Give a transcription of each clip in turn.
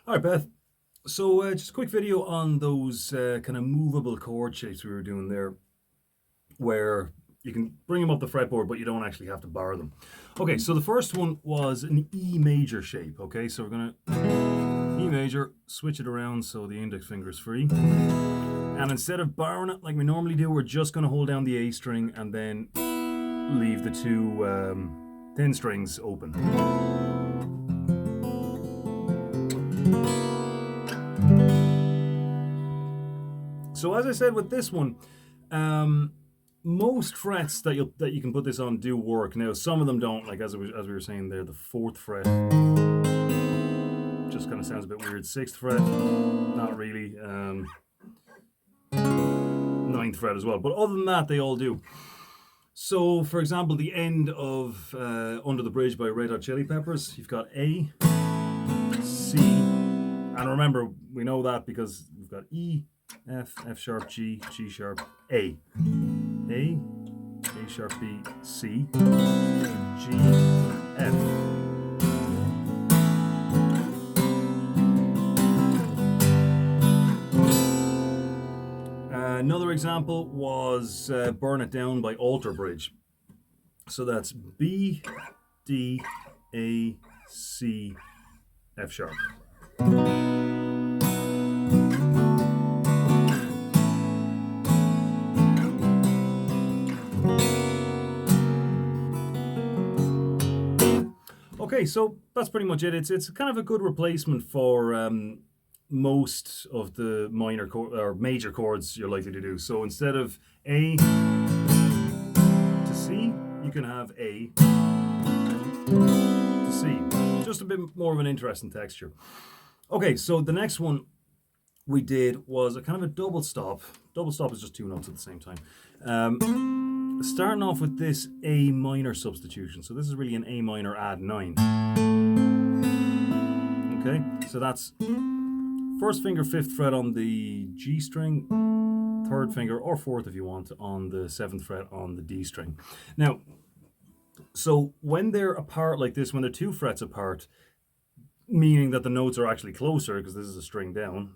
All right, Beth. So just a quick video on those kind of movable chord shapes we were doing there, where you can bring them up the fretboard, but you don't actually have to bar them. Okay, so the first one was an E major shape. Okay, so we're gonna E major, switch it around so the index finger is free. And instead of barring it like we normally do, we're just gonna hold down the A string and then leave the two thin strings open. So as I said with this one, most frets that you can put this on do work. Now some of them don't, like as we were saying there, the 4th fret just kind of sounds a bit weird. 6th fret, not really. 9th fret as well. But other than that, they all do. So for example, the end of Under the Bridge by Red Hot Chili Peppers, you've got A, C, and remember, we know that because we've got E, F, F sharp, G, G sharp, A. A sharp, B, C, G, F. Another example was Burn It Down by Alter Bridge. So that's B, D, A, C, F sharp. Okay, so that's pretty much it. It's kind of a good replacement for most of the minor or major chords you're likely to do. So instead of A to C, you can have A to C. Just a bit more of an interesting texture. Okay, so the next one we did was a kind of a double stop. Double stop is just 2 notes at the same time. Starting off with this A minor substitution. So this is really an A minor add 9. Okay, so that's 1st finger 5th fret on the G string, 3rd finger or 4th if you want on the 7th fret on the D string. Now, so when they're apart like this, when they're 2 frets apart, meaning that the notes are actually closer because this is a string down,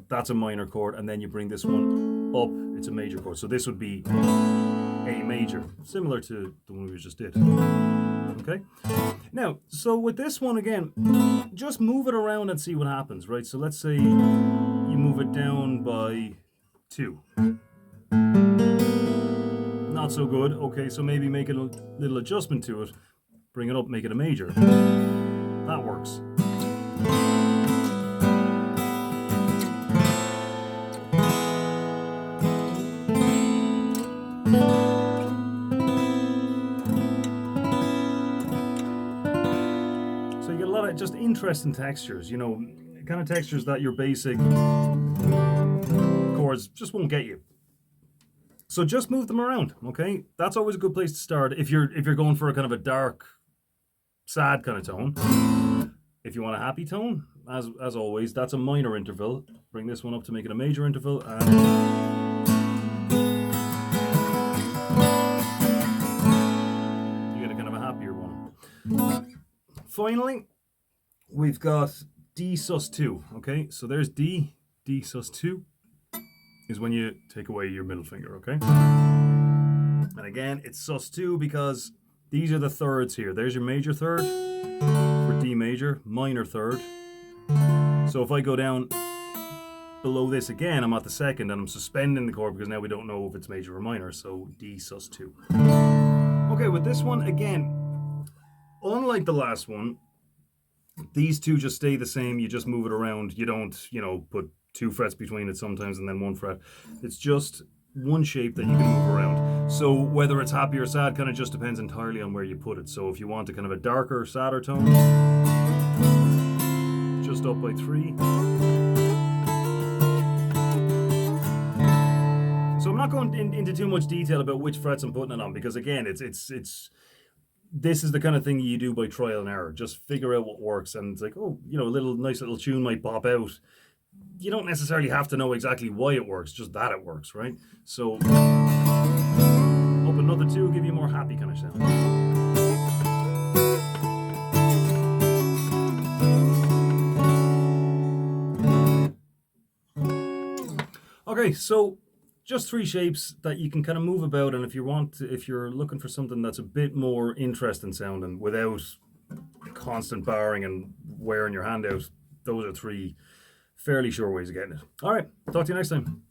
that's a minor chord, and then you bring this one up, it's a major chord. So this would be A major, similar to the one we just did. Okay? Now, so with this one again, just move it around and see what happens, right? So let's say you move it down by 2. Not so good. Okay, so maybe make a little adjustment to it. Bring it up, make it a major. That works. So you get a lot of just interesting textures, you know, kind of textures that your basic chords just won't get you. So just move them around, okay? That's always a good place to start if you're going for a kind of a dark, sad kind of tone. If you want a happy tone, as always, that's a minor interval. Bring this one up to make it a major interval, and you get a kind of a happier one. Finally, we've got D sus2, okay? So there's D sus2 is when you take away your middle finger, okay? And again, it's sus2 because these are the thirds here. There's your major third for D major, minor third. So if I go down below this again, I'm at the 2nd and I'm suspending the chord because now we don't know if it's major or minor, so D sus2. Okay, with this one, again, unlike the last one, these two just stay the same. You just move it around. You don't, put 2 frets between it sometimes and then 1 fret. It's just one shape that you can move around. So whether it's happy or sad kind of just depends entirely on where you put it. So if you want a kind of a darker, sadder tone, just up by 3. So I'm not going into too much detail about which frets I'm putting it on because again, this is the kind of thing you do by trial and error. Just figure out what works, and it's like, a nice little tune might pop out. You don't necessarily have to know exactly why it works, just that it works, right? So, up another 2, give you a more happy kind of sound. Okay, so just three shapes that you can kind of move about, and if you want, if you're looking for something that's a bit more interesting sounding without constant barring and wearing your hand out, those are three fairly sure ways of getting it. All right, talk to you next time.